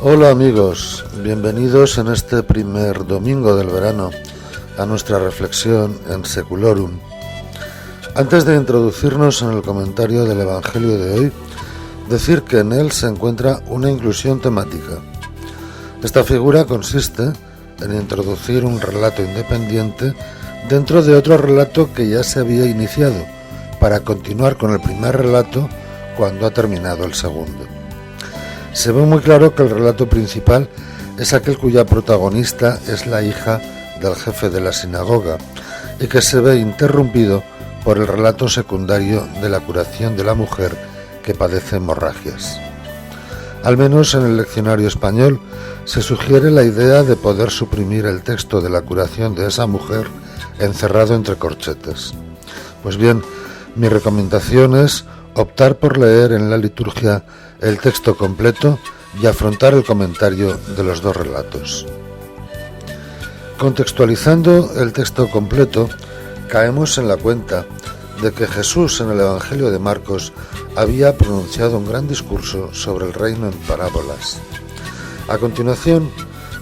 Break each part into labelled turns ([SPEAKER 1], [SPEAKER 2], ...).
[SPEAKER 1] Hola amigos, bienvenidos en este primer domingo del verano a nuestra reflexión en Seculorum. Antes de introducirnos en el comentario del Evangelio de hoy, decir que en él se encuentra una inclusión temática. Esta figura consiste en introducir un relato independiente dentro de otro relato que ya se había iniciado, para continuar con el primer relato cuando ha terminado el segundo. Se ve muy claro que el relato principal es aquel cuya protagonista es la hija del jefe de la sinagoga y que se ve interrumpido por el relato secundario de la curación de la mujer que padece hemorragias. Al menos en el leccionario español se sugiere la idea de poder suprimir el texto de la curación de esa mujer encerrado entre corchetes. Pues bien, mi recomendación es optar por leer en la liturgia el texto completo y afrontar el comentario de los dos relatos. Contextualizando el texto completo, caemos en la cuenta de que Jesús en el Evangelio de Marcos había pronunciado un gran discurso sobre el reino en parábolas. A continuación,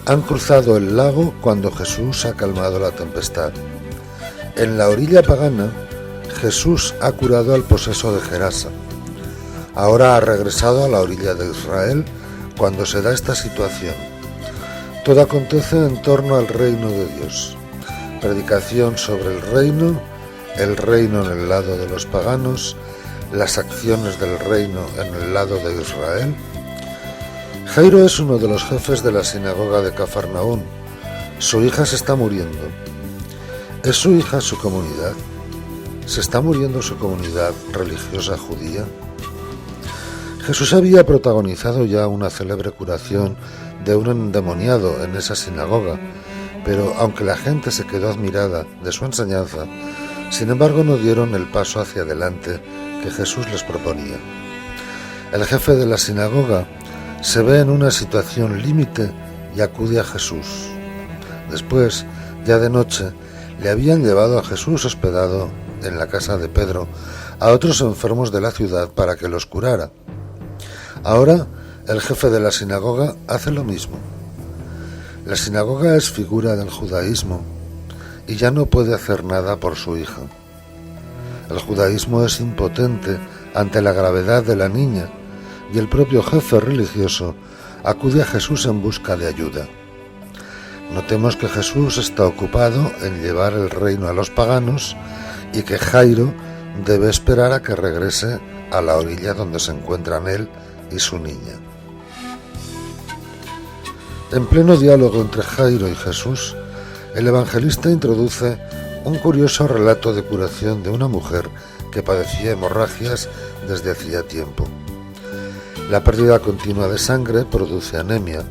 [SPEAKER 1] han cruzado el lago cuando Jesús ha calmado la tempestad. En la orilla pagana, Jesús ha curado al poseso de Gerasa. Ahora ha regresado a la orilla de Israel cuando se da esta situación. Todo acontece en torno al reino de Dios. Predicación sobre el reino en el lado de los paganos, las acciones del reino en el lado de Israel. Jairo es uno de los jefes de la sinagoga de Cafarnaún. Su hija se está muriendo. ¿Es su hija su comunidad? ¿Se está muriendo su comunidad religiosa judía? Jesús había protagonizado ya una célebre curación de un endemoniado en esa sinagoga, pero aunque la gente se quedó admirada de su enseñanza, sin embargo no dieron el paso hacia adelante que Jesús les proponía. El jefe de la sinagoga se ve en una situación límite y acude a Jesús. Después, ya de noche, le habían llevado a Jesús hospedado en la casa de Pedro a otros enfermos de la ciudad para que los curara. Ahora el jefe de la sinagoga hace lo mismo. La sinagoga es figura del judaísmo y ya no puede hacer nada por su hija. El judaísmo es impotente ante la gravedad de la niña y el propio jefe religioso acude a Jesús en busca de ayuda. Notemos que Jesús está ocupado en llevar el reino a los paganos y que Jairo debe esperar a que regrese a la orilla donde se encuentran él y su niña. En pleno diálogo entre Jairo y Jesús, el evangelista introduce un curioso relato de curación de una mujer que padecía hemorragias desde hacía tiempo. La pérdida continua de sangre produce anemia.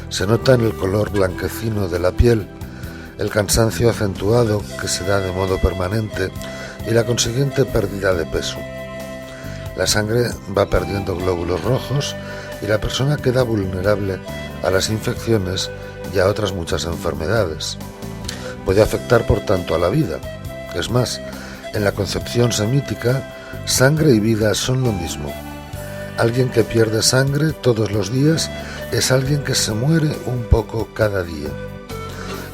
[SPEAKER 1] Se nota en el color blanquecino de la piel, el cansancio acentuado que se da de modo permanente y la consiguiente pérdida de peso. La sangre va perdiendo glóbulos rojos y la persona queda vulnerable a las infecciones y a otras muchas enfermedades. Puede afectar por tanto a la vida. Es más, en la concepción semítica, sangre y vida son lo mismo. Alguien que pierde sangre todos los días es alguien que se muere un poco cada día.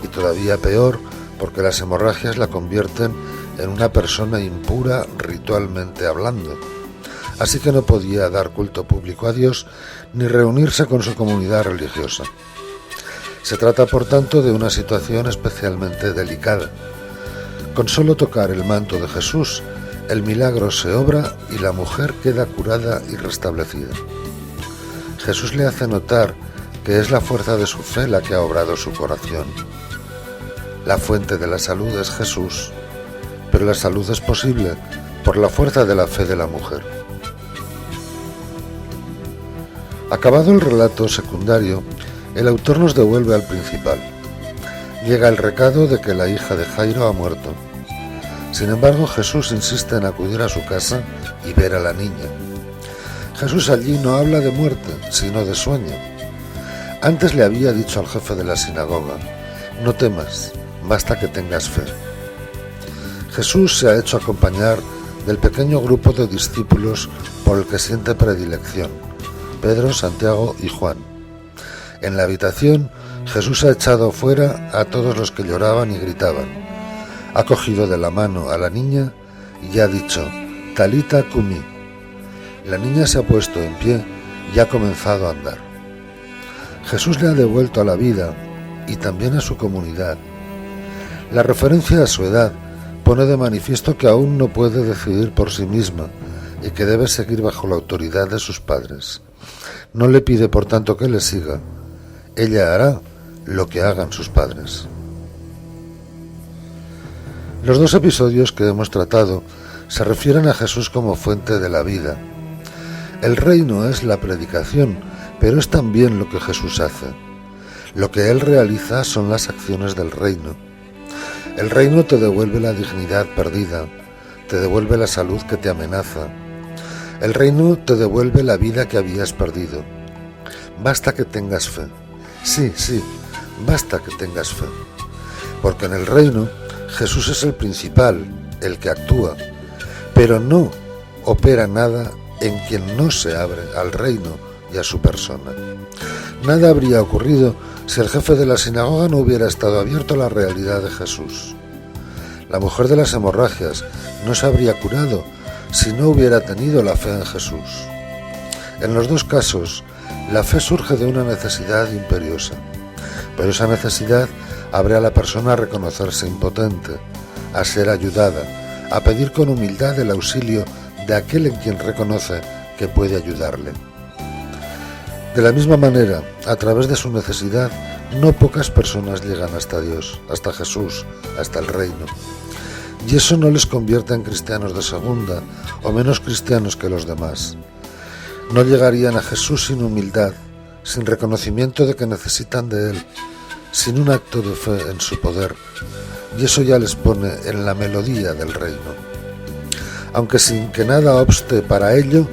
[SPEAKER 1] Y todavía peor, porque las hemorragias la convierten en una persona impura ritualmente hablando. Así que no podía dar culto público a Dios ni reunirse con su comunidad religiosa. Se trata, por tanto, de una situación especialmente delicada. Con solo tocar el manto de Jesús, el milagro se obra y la mujer queda curada y restablecida. Jesús le hace notar que es la fuerza de su fe la que ha obrado su curación. La fuente de la salud es Jesús, pero la salud es posible por la fuerza de la fe de la mujer. Acabado el relato secundario, el autor nos devuelve al principal. Llega el recado de que la hija de Jairo ha muerto. Sin embargo, Jesús insiste en acudir a su casa y ver a la niña. Jesús allí no habla de muerte, sino de sueño. Antes le había dicho al jefe de la sinagoga: no temas, basta que tengas fe. Jesús se ha hecho acompañar del pequeño grupo de discípulos por el que siente predilección: Pedro, Santiago y Juan. En la habitación, Jesús ha echado fuera a todos los que lloraban y gritaban. Ha cogido de la mano a la niña y ha dicho, Talita cumi. La niña se ha puesto en pie y ha comenzado a andar. Jesús le ha devuelto a la vida y también a su comunidad. La referencia a su edad pone de manifiesto que aún no puede decidir por sí misma y que debe seguir bajo la autoridad de sus padres. No le pide por tanto que le siga. Ella hará lo que hagan sus padres. Los dos episodios que hemos tratado se refieren a Jesús como fuente de la vida. El reino es la predicación, pero es también lo que Jesús hace. Lo que Él realiza son las acciones del reino. El reino te devuelve la dignidad perdida, te devuelve la salud que te amenaza. El reino te devuelve la vida que habías perdido. Basta que tengas fe. Sí, basta que tengas fe. Porque en el reino Jesús es el principal, el que actúa, pero no opera nada en quien no se abre al reino y a su persona. Nada habría ocurrido si el jefe de la sinagoga no hubiera estado abierto a la realidad de Jesús. La mujer de las hemorragias no se habría curado si no hubiera tenido la fe en Jesús. En los dos casos, la fe surge de una necesidad imperiosa, pero esa necesidad abre a la persona a reconocerse impotente, a ser ayudada, a pedir con humildad el auxilio de aquel en quien reconoce que puede ayudarle. De la misma manera, a través de su necesidad, no pocas personas llegan hasta Dios, hasta Jesús, hasta el reino. Y eso no les convierte en cristianos de segunda o menos cristianos que los demás. No llegarían a Jesús sin humildad, sin reconocimiento de que necesitan de Él, sin un acto de fe en su poder, y eso ya les pone en la melodía del reino. Aunque sin que nada obste para ello,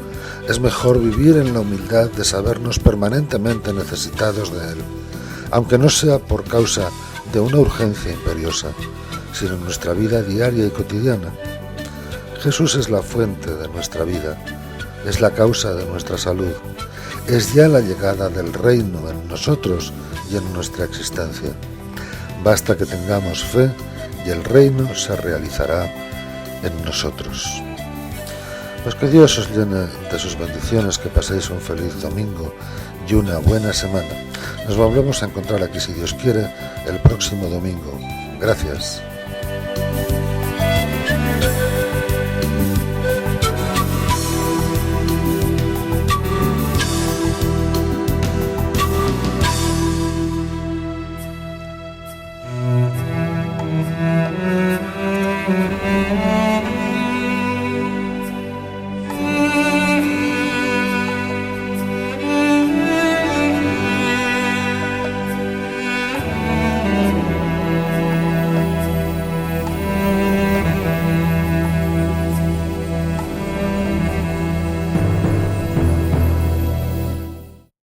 [SPEAKER 1] es mejor vivir en la humildad de sabernos permanentemente necesitados de Él, aunque no sea por causa de una urgencia imperiosa, sino en nuestra vida diaria y cotidiana. Jesús es la fuente de nuestra vida, es la causa de nuestra salud, es ya la llegada del reino en nosotros y en nuestra existencia. Basta que tengamos fe y el reino se realizará en nosotros. Pues que Dios os llene de sus bendiciones, que paséis un feliz domingo y una buena semana. Nos volvemos a encontrar aquí, si Dios quiere, el próximo domingo. Gracias.